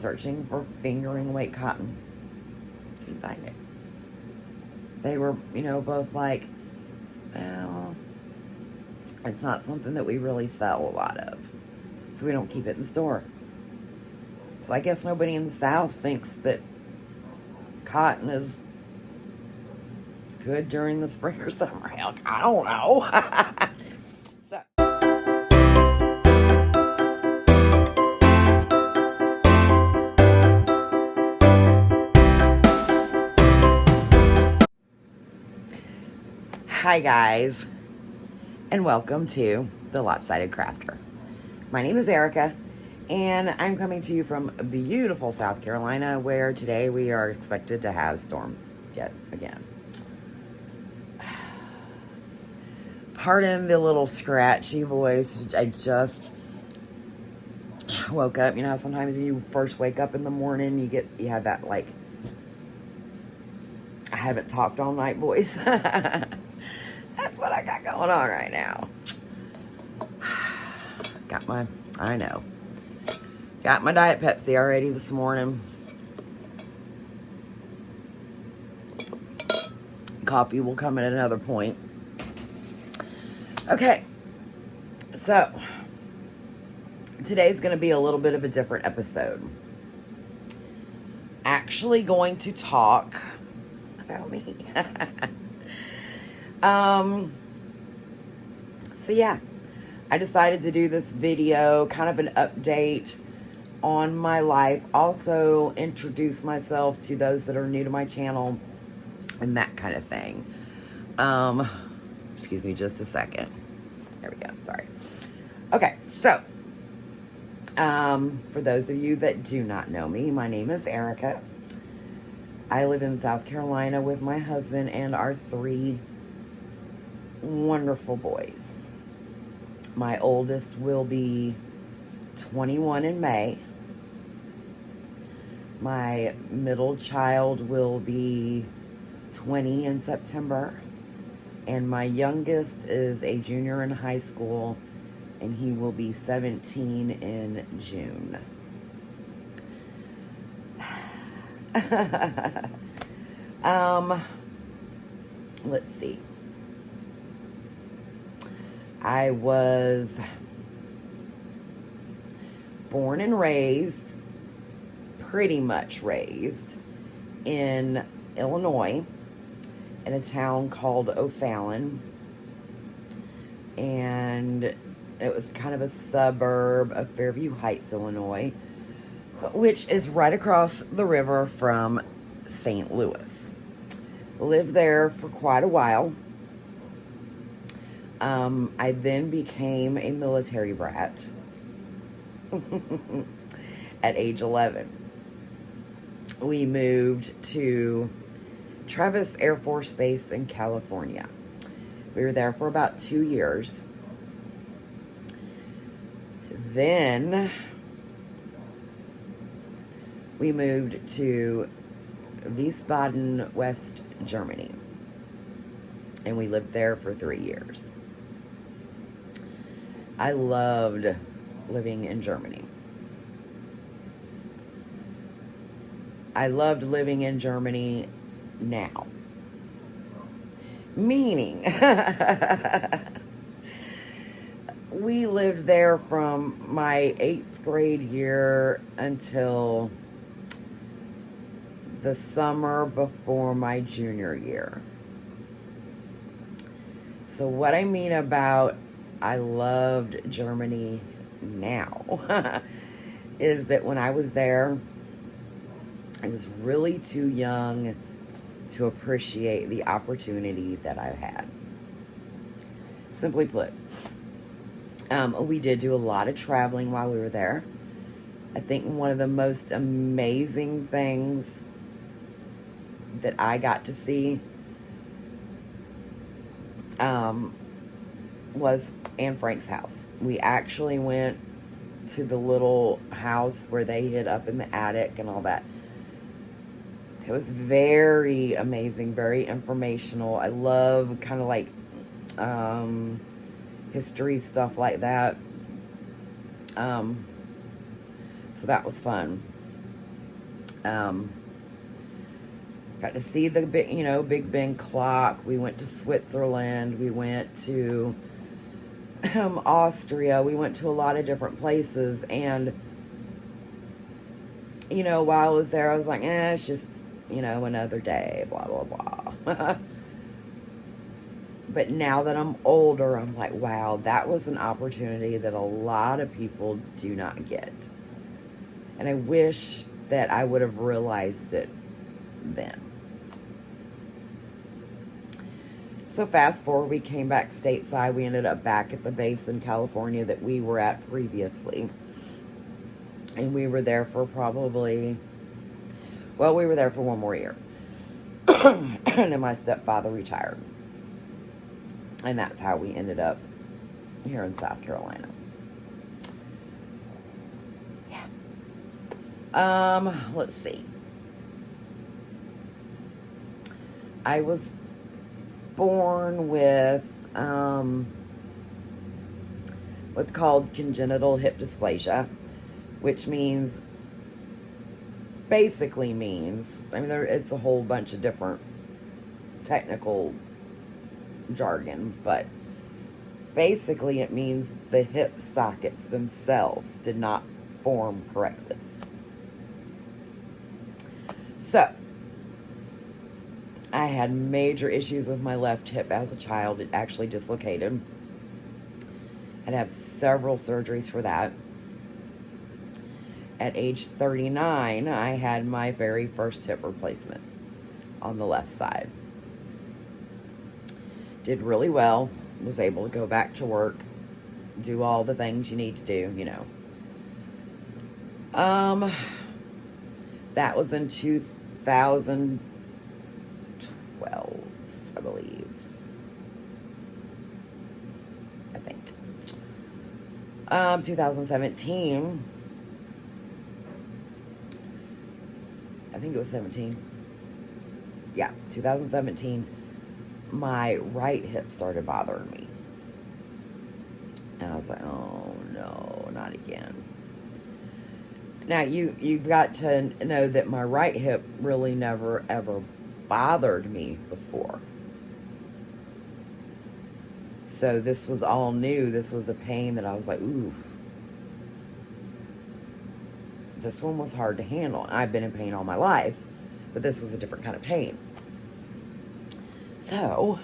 searching for fingering weight cotton. Couldn't find it. They were, both like, well, it's not something that we really sell a lot of, so we don't keep it in the store. So I guess nobody in the South thinks that cotton is good during the spring or summer. Heck, I don't know. So. Hi guys, and welcome to the Lopsided Crafter. My name is Erica, and I'm coming to you from beautiful South Carolina, where today we are expected to have storms yet again. Pardon the little scratchy voice. I just woke up. You know how sometimes you first wake up in the morning, you have that like, I haven't talked all night voice. That's what I got going on right now. Got my Diet Pepsi already this morning. Coffee will come at another point. Okay, so today's going to be a little bit of a different episode. Actually going to talk about me. So yeah, I decided to do this video, kind of an update on my life. Also introduce myself to those that are new to my channel and that kind of thing. Excuse me just a second. There we go. Sorry. Okay. So, for those of you that do not know me, my name is Erica. I live in South Carolina with my husband and our 3 wonderful boys. My oldest will be 21 in May. My middle child will be 20 in September. And my youngest is a junior in high school, and he will be 17 in June. Let's see. I was born and raised, pretty much raised, in Illinois, in a town called O'Fallon. And it was kind of a suburb of Fairview Heights, Illinois, which is right across the river from St. Louis. Lived there for quite a while. I then became a military brat at age 11. We moved to Travis Air Force Base in California. We were there for about 2 years. Then we moved to Wiesbaden, West Germany. And we lived there for 3 years. I loved living in Germany. I loved living in Germany now. Meaning, we lived there from my 8th grade year until the summer before my junior year. So what I mean about I loved Germany now is that when I was there, I was really too young to appreciate the opportunity that I had. Simply put, we did do a lot of traveling while we were there. I think one of the most amazing things that I got to see was Anne Frank's house. We actually went to the little house where they hid up in the attic and all that. It was very amazing, very informational. I love kind of like history stuff like that. So that was fun. Um, got to see the Big Ben clock. We went to Switzerland. We went to Austria. We went to a lot of different places, and while I was there, I was like, it's just another day, blah blah blah. But now that I'm older, I'm like, wow, that was an opportunity that a lot of people do not get. And I wish that I would have realized it then. So fast forward, we came back stateside. We ended up back at the base in California that we were at previously. And we were there for we were there for one more year. And then my stepfather retired. And that's how we ended up here in South Carolina. Yeah. Let's see. I was born with what's called congenital hip dysplasia, which basically means, it's a whole bunch of different technical jargon, but basically it means the hip sockets themselves did not form correctly. So, I had major issues with my left hip as a child. It actually dislocated. I'd have several surgeries for that. At age 39, I had my very first hip replacement on the left side. Did really well. Was able to go back to work. Do all the things you need to do, That was in 2012, I believe. I think. 2017. I think it was 17. Yeah, 2017. My right hip started bothering me. And I was like, oh no, not again. Now, you've got to know that my right hip really never, ever bothered me before. So this was all new. This was a pain that I was like, ooh. This one was hard to handle. I've been in pain all my life, but this was a different kind of pain. So,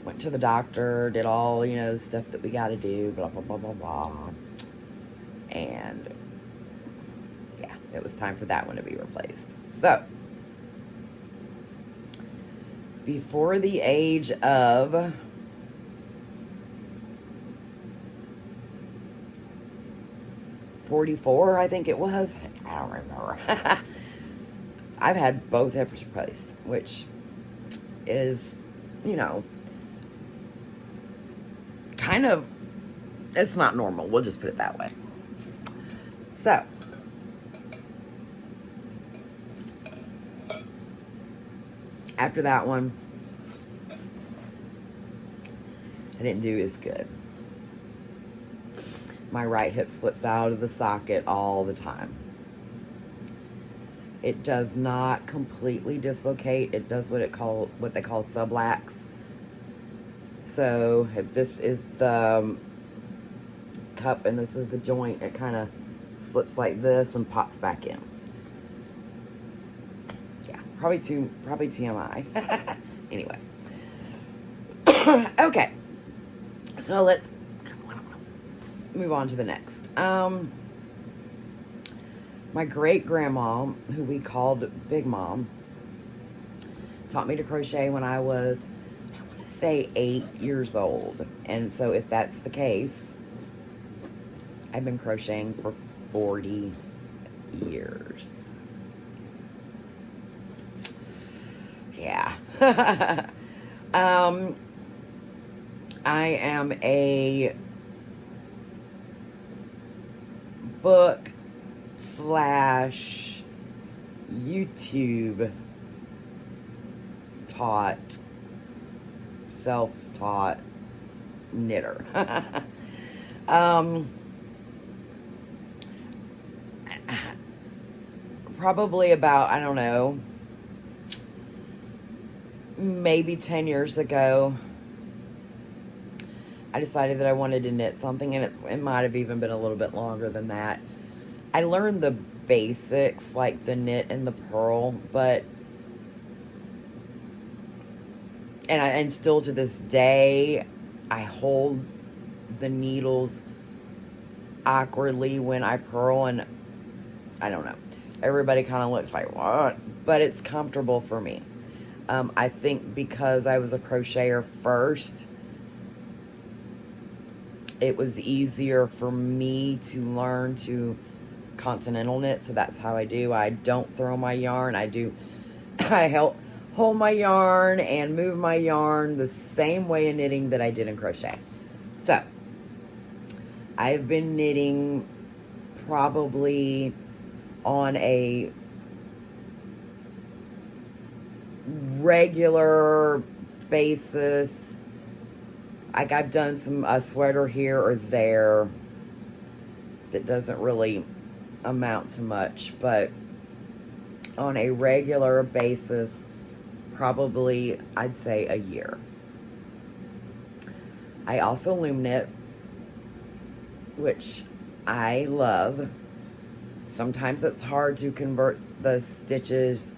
went to the doctor, did all, the stuff that we got to do, blah, blah, blah, blah, blah. And it was time for that one to be replaced. So, before the age of 44, I think it was. I don't remember. I've had both hips replaced, which is, kind of, it's not normal. We'll just put it that way. So, after that one, I didn't do as good. My right hip slips out of the socket all the time. It does not completely dislocate. It does what they call sublax. So if this is the cup and this is the joint, it kind of slips like this and pops back in. Yeah, probably TMI. Anyway. Okay. So let's move on to the next. My great-grandma, who we called Big Mom, taught me to crochet when I was, I want to say, 8 years old. And so if that's the case, I've been crocheting for 40 years. Yeah. I am a book / YouTube taught, self-taught knitter. probably about, I don't know, maybe 10 years ago, I decided that I wanted to knit something, and it might have even been a little bit longer than that. I learned the basics, like the knit and the purl, but, and still to this day, I hold the needles awkwardly when I purl, and I don't know. Everybody kind of looks like, what? But it's comfortable for me. I think because I was a crocheter first, it was easier for me to learn to continental knit, so that's how I do. I don't throw my yarn. I hold my yarn and move my yarn the same way in knitting that I did in crochet. So, I've been knitting probably on a regular basis. Like, I've done a sweater here or there that doesn't really amount to much, but on a regular basis, probably, I'd say a year. I also loom knit, which I love. Sometimes it's hard to convert the stitches,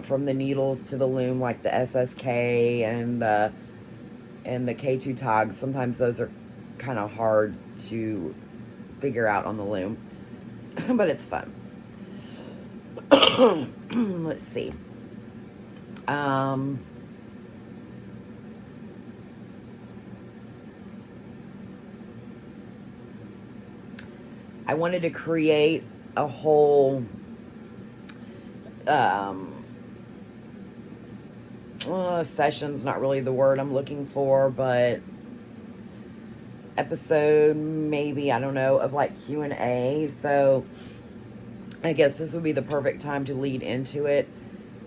from the needles to the loom, like the SSK and the K2 togs. Sometimes those are kind of hard to figure out on the loom, but it's fun. Let's see. I wanted to create a whole session's not really the word I'm looking for, but episode, maybe, I don't know, of like Q&A. So I guess this would be the perfect time to lead into it.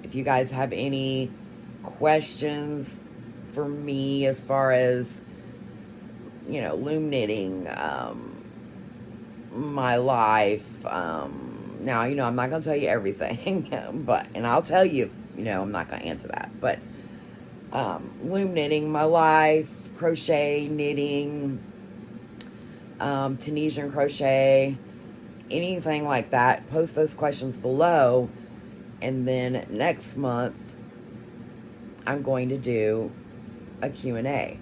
If you guys have any questions for me as far as, loom knitting, my life, now, I'm not going to tell you everything, and I'll tell you, I'm not going to answer that, but, loom knitting, my life, crochet, knitting, Tunisian crochet, anything like that, post those questions below, and then next month, I'm going to do a Q&A.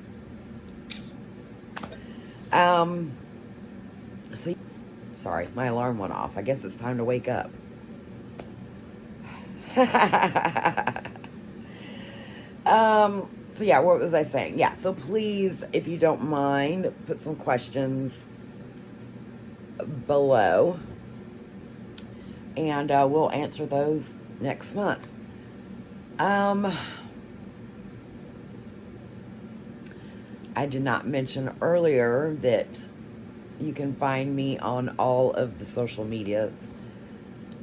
So, sorry, my alarm went off. I guess it's time to wake up. So yeah, what was I saying? Yeah, so please, if you don't mind, put some questions below, and we'll answer those next month. I did not mention earlier that you can find me on all of the social medias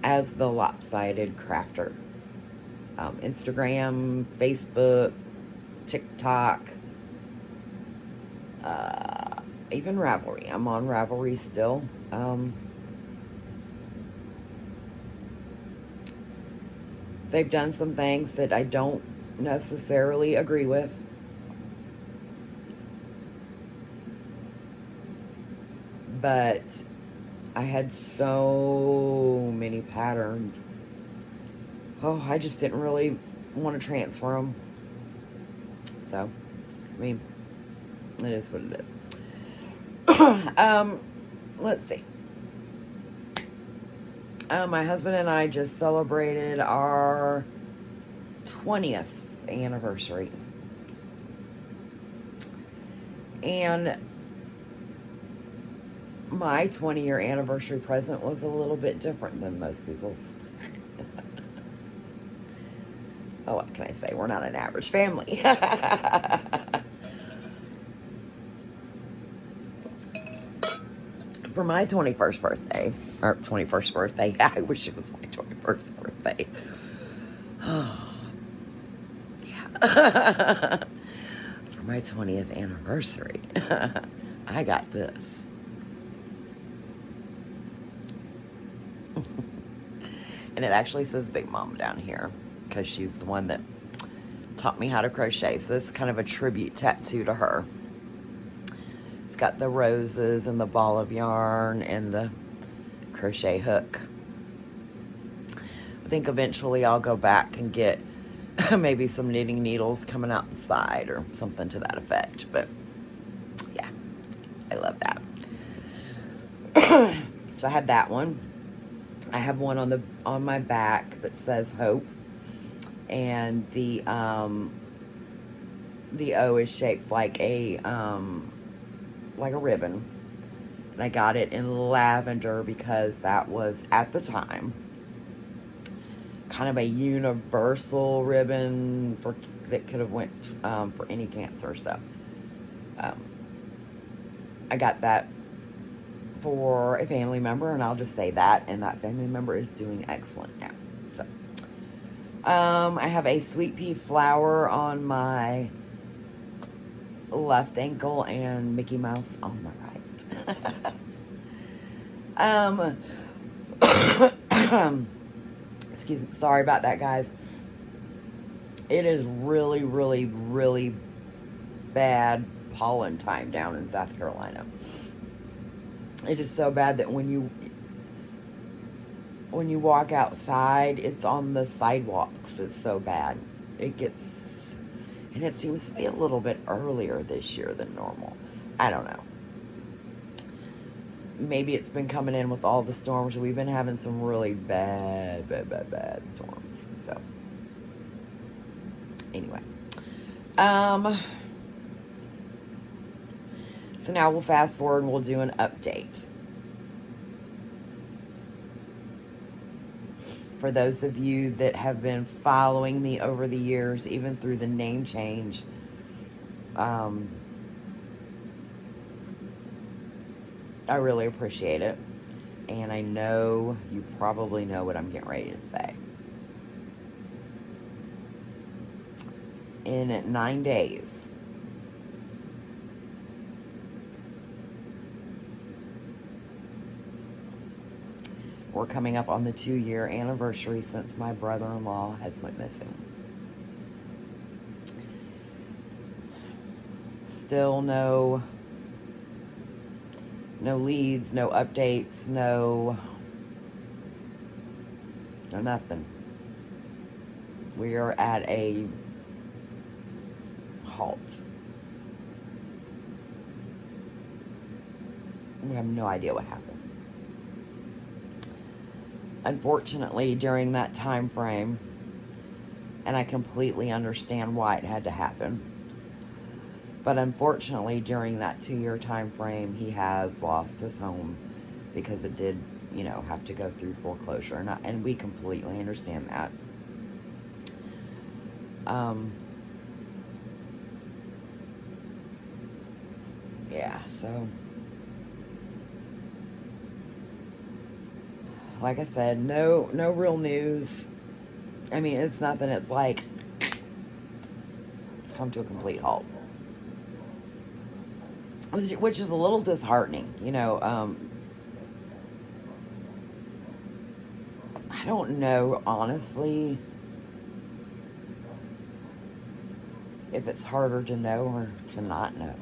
as the Lopsided Crafter. Instagram, Facebook, TikTok, even Ravelry. I'm on Ravelry still. They've done some things that I don't necessarily agree with. But I had so many patterns. Oh, I just didn't really want to transfer them. So, I mean, it is what it is. Let's see. My husband and I just celebrated our 20th anniversary. And my 20-year anniversary present was a little bit different than most people's. Oh, what can I say? We're not an average family. For my 21st birthday, or 21st birthday, I wish it was my 21st birthday. Oh, yeah. For my 20th anniversary, I got this. And it actually says Big Mom down here because she's the one that taught me how to crochet. So this is kind of a tribute tattoo to her. It's got the roses and the ball of yarn and the crochet hook. I think eventually I'll go back and get maybe some knitting needles coming out the side or something to that effect. But yeah, I love that. So I had that one. I have one on my back that says hope, and the O is shaped like a ribbon, and I got it in lavender because that was at the time kind of a universal ribbon that could have went for any cancer. So I got that for a family member, and I'll just say that, and that family member is doing excellent now. So I have a sweet pea flower on my left ankle and Mickey Mouse on my right. Excuse me, sorry about that, guys. It is really, really, really bad pollen time down in South Carolina. It is so bad that when you walk outside, it's on the sidewalks. It's so bad. And it seems to be a little bit earlier this year than normal. I don't know. Maybe it's been coming in with all the storms. We've been having some really bad storms. So, anyway. So now we'll fast forward and we'll do an update. For those of you that have been following me over the years, even through the name change, I really appreciate it. And I know you probably know what I'm getting ready to say. In 9 days, we're coming up on the 2-year anniversary since my brother-in-law has went missing. Still no leads, no updates, no nothing. We are at a halt. We have no idea what happened. Unfortunately, during that time frame, and I completely understand why it had to happen, but unfortunately, during that 2-year time frame, he has lost his home because it did, have to go through foreclosure. And we completely understand that. Yeah, so like I said, no real news. I mean, it's nothing. It's like it's come to a complete halt, which is a little disheartening. I don't know, honestly, if it's harder to know or to not know.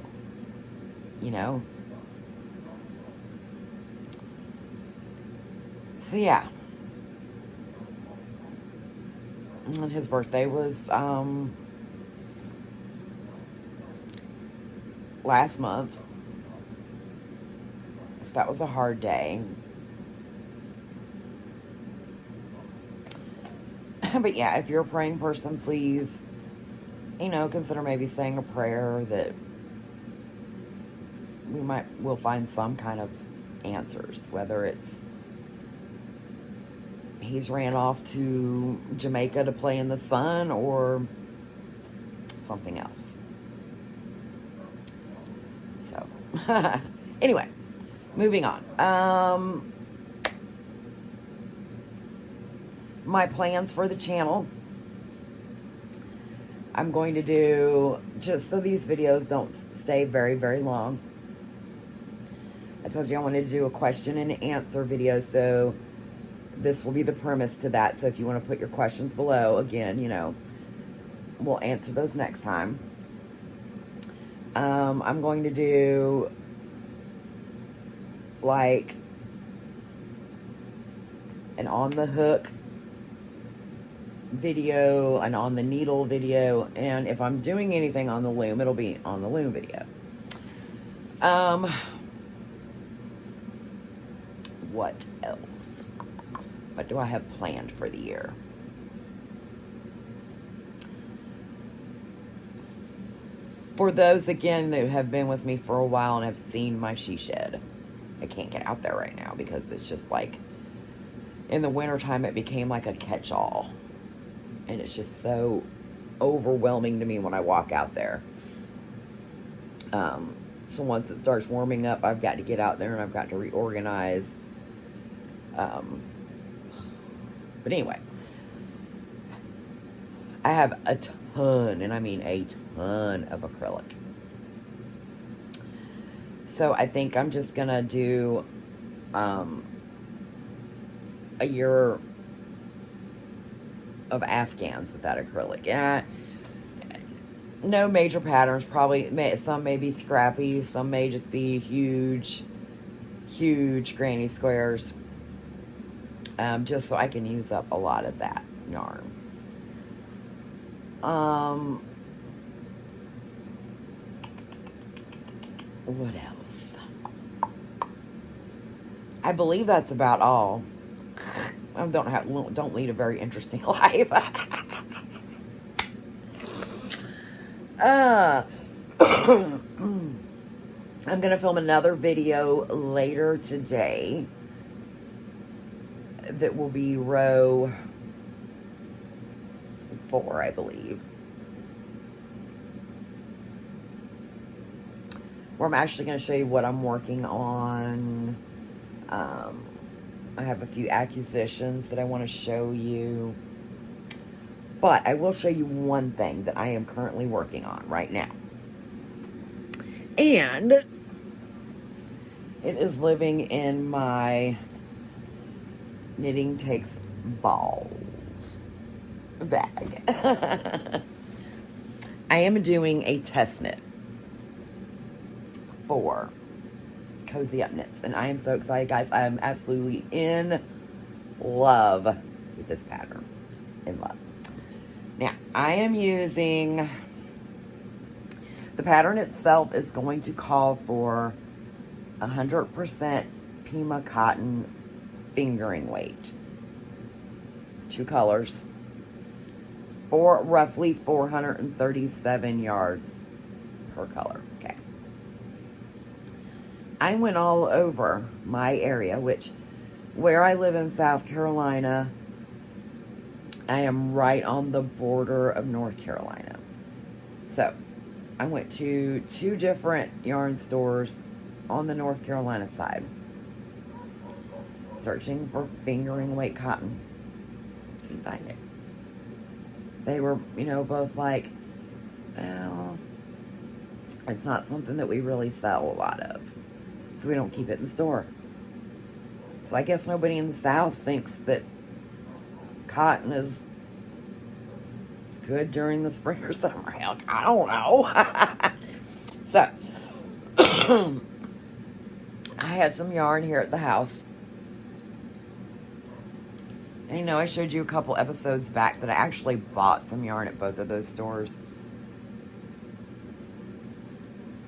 So yeah. And his birthday was last month. So that was a hard day. But yeah, if you're a praying person, please, consider maybe saying a prayer that we'll find some kind of answers, whether it's he's ran off to Jamaica to play in the sun or something else. So, anyway, moving on. My plans for the channel. I'm going to do, just so these videos don't stay very, very long, I told you I wanted to do a question and answer video, so this will be the premise to that. So if you want to put your questions below, again, we'll answer those next time. I'm going to do like an on the hook video, an on the needle video, and if I'm doing anything on the loom, it'll be on the loom video. What else? What do I have planned for the year? For those, again, that have been with me for a while and have seen my she shed, I can't get out there right now because it's just like, in the wintertime, it became like a catch-all. And it's just so overwhelming to me when I walk out there. So once it starts warming up, I've got to get out there and I've got to reorganize. But anyway, I have a ton, and I mean a ton of acrylic. So I think I'm just going to do a year of Afghans with that acrylic. Yeah, no major patterns. Probably some may be scrappy, some may just be huge granny squares. Just so I can use up a lot of that yarn. What else? I believe that's about all. I don't lead a very interesting life. I'm gonna film another video later today that will be row 4, I believe, where I'm actually going to show you what I'm working on. I have a few acquisitions that I want to show you, but I will show you one thing that I am currently working on right now, and it is living in my Knitting Takes Balls bag. I am doing a test knit for Cozy Up Knits, and I am so excited, guys. I am absolutely in love with this pattern. In love. Now, I am using, the pattern itself is going to call for 100% Pima cotton fingering weight, 2 colors, for roughly 437 yards per color. Okay. I went all over my area, where I live in South Carolina, I am right on the border of North Carolina. So, I went to 2 different yarn stores on the North Carolina side, searching for fingering weight cotton. Couldn't find it. They were, both like, well, it's not something that we really sell a lot of, so we don't keep it in the store. So I guess nobody in the South thinks that cotton is good during the spring or summer. I don't know. So, I had some yarn here at the house. And I showed you a couple episodes back that I actually bought some yarn at both of those stores.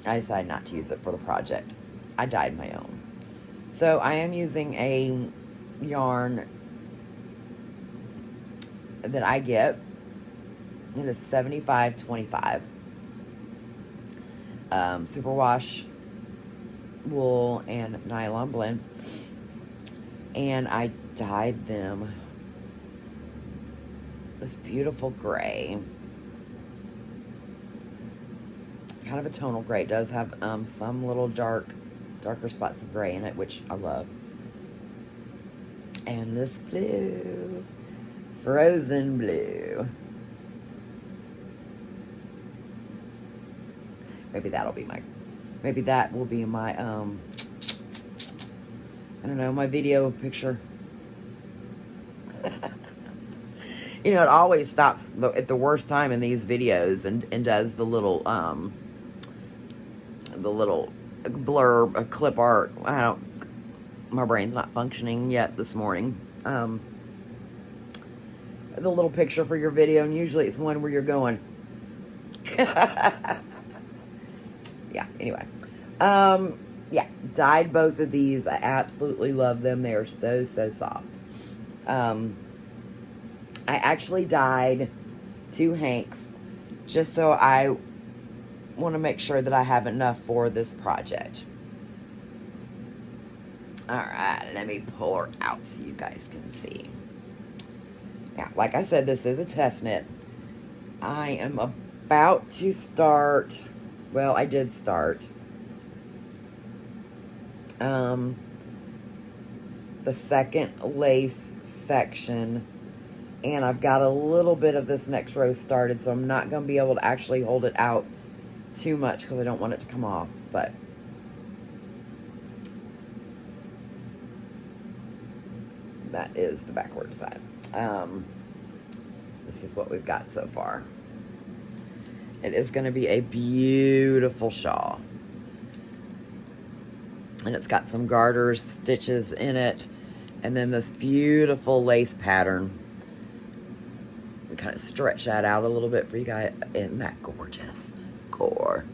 I decided not to use it for the project. I dyed my own. So I am using a yarn that I get. It is 75/25. Superwash wool and nylon blend. And I dyed them this beautiful gray. Kind of a tonal gray. It does have some little darker spots of gray in it, which I love. And this blue, frozen blue. Maybe that will be my, I don't know, my video picture. You know, it always stops at the worst time in these videos and does the little blurb, clip art. My brain's not functioning yet this morning. The little picture for your video, and usually it's one where you're going. Yeah, anyway. Yeah, dyed both of these. I absolutely love them. They are so, so soft. I actually dyed 2 hanks just so I want to make sure that I have enough for this project. Alright, let me pull her out so you guys can see. Now, like I said, this is a test knit. I am about to start, well, I did start the second lace section, and I've got a little bit of this next row started, so I'm not going to be able to actually hold it out too much because I don't want it to come off, but that is the backward side. This is what we've got so far. It is going to be a beautiful shawl. And it's got some garters, stitches in it, and then this beautiful lace pattern. We kind of stretch that out a little bit for you guys. Isn't that gorgeous? Gorgeous.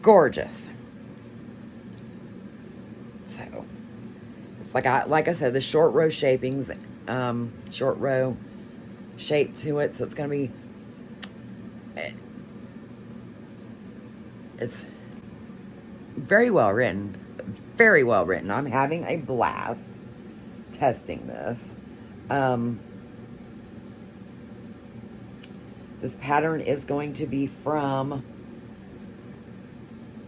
Gorgeous. So, it's like I said, the short row shapings, short row shape to it, so it's going to be, it's very well written. Very well written. I'm having a blast testing this. This pattern is going to be from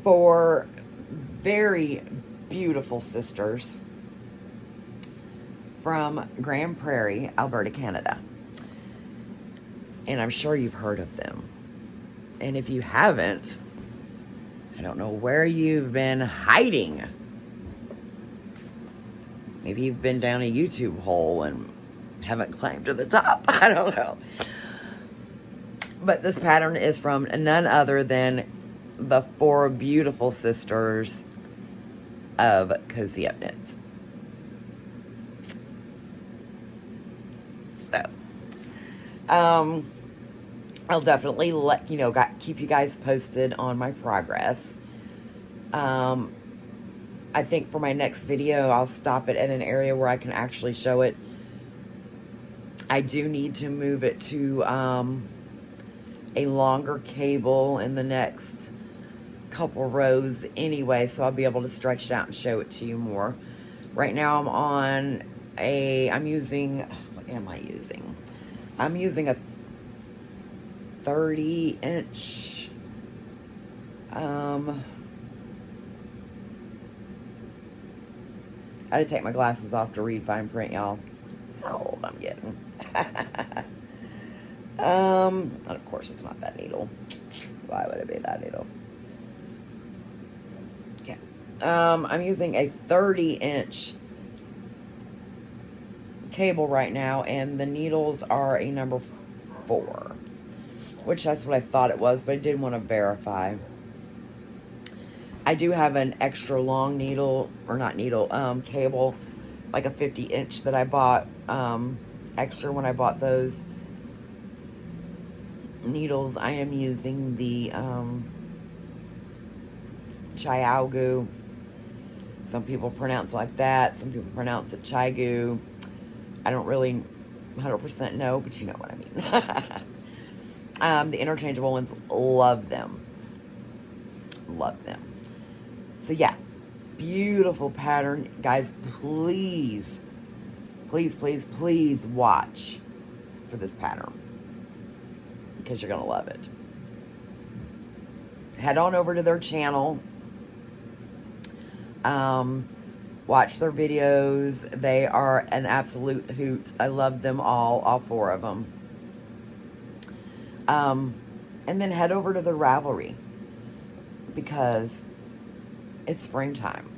4 very beautiful sisters from Grand Prairie, Alberta, Canada. And I'm sure you've heard of them. And if you haven't, I don't know where you've been hiding. Maybe you've been down a YouTube hole and haven't climbed to the top. I don't know. But this pattern is from none other than the 4 beautiful sisters of Cozy Up Knits. So, I'll definitely let you know, keep you guys posted on my progress. I think for my next video, I'll stop it at an area where I can actually show it. I do need to move it to a longer cable in the next couple rows anyway, so I'll be able to stretch it out and show it to you more. Right now I'm on I'm using, what am I using? I'm using a 30-inch I had to take my glasses off to read fine print, y'all. That's how old I'm getting. And of course it's not that needle. Why would it be that needle? Okay. I'm using a 30-inch cable right now, and the needles are a number 4, which that's what I thought it was, but I did want to verify. I do have an extra long needle, or not needle, cable, like a 50-inch that I bought extra when I bought those needles. I am using the Chiaogu. Some people pronounce it like that. Some people pronounce it Chiaogu. I don't really 100% know, but you know what I mean. The interchangeable ones, love them. Love them. So yeah, beautiful pattern. Guys, please, please, please, please watch for this pattern, because you're going to love it. Head on over to their channel. Watch their videos. They are an absolute hoot. I love them all 4 of them. And then head over to the Ravelry, because it's springtime.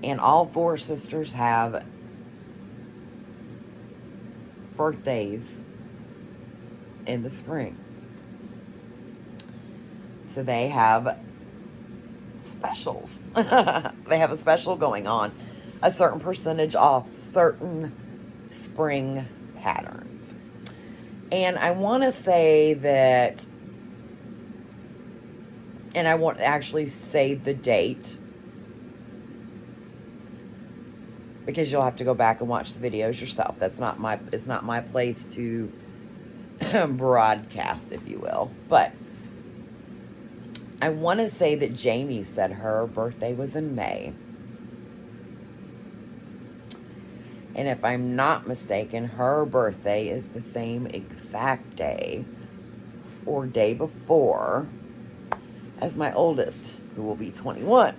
And all 4 sisters have birthdays in the spring. So they have specials. They have a special going on. A certain percentage off certain spring patterns. And I want to say that, and I won't actually say the date, because you'll have to go back and watch the videos yourself. It's not my place to broadcast, if you will. But I want to say that Jamie said her birthday was in May. And if I'm not mistaken, her birthday is the same exact day or day before as my oldest, who will be 21.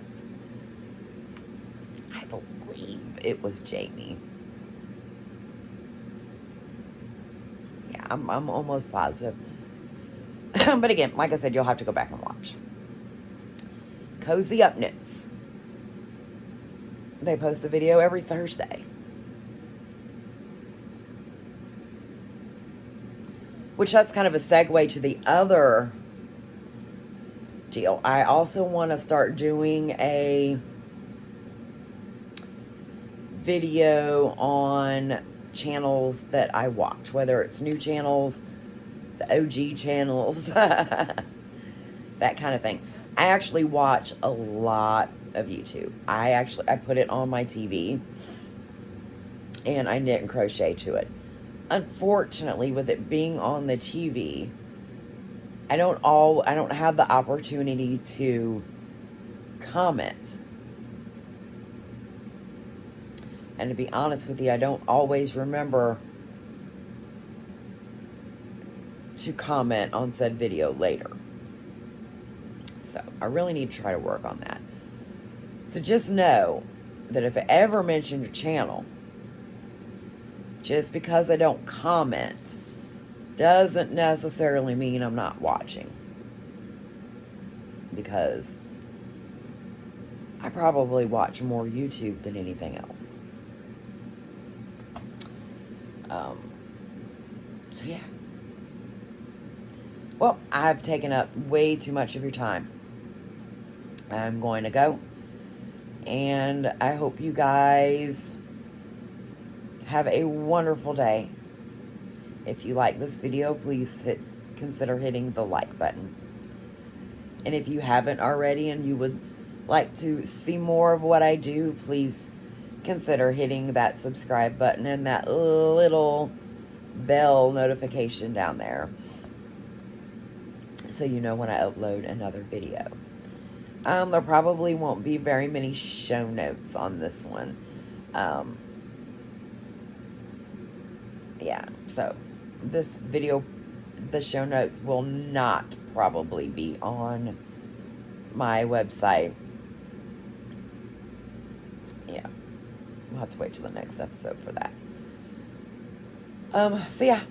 I believe it was Jamie. Yeah, I'm almost positive. But again, like I said, you'll have to go back and watch. Cozy Up Knits. They post a video every Thursday. Which that's kind of a segue to the other deal. I also want to start doing a video on channels that I watch, whether it's new channels, the OG channels, that kind of thing. I actually watch a lot of YouTube. I put it on my TV and I knit and crochet to it. Unfortunately, with it being on the TV, I don't have the opportunity to comment. And to be honest with you, I don't always remember to comment on said video later. So I really need to try to work on that. So just know that if I ever mention your channel, just because I don't comment doesn't necessarily mean I'm not watching. Because I probably watch more YouTube than anything else. So yeah. Well, I've taken up way too much of your time. I'm going to go. And I hope you guys have a wonderful day. If you like this video, please consider hitting the like button. And if you haven't already and you would like to see more of what I do, please consider hitting that subscribe button and that little bell notification down there, so you know when I upload another video. There probably won't be very many show notes on this one. Yeah, so this video, the show notes will not probably be on my website. Yeah, we'll have to wait till the next episode for that. So yeah,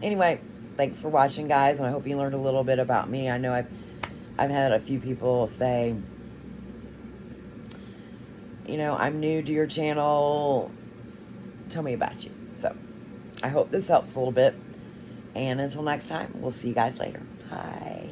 anyway, thanks for watching, guys, and I hope you learned a little bit about me. I know I've had a few people say, you know, I'm new to your channel, tell me about you. So I hope this helps a little bit, and until next time, we'll see you guys later. Bye.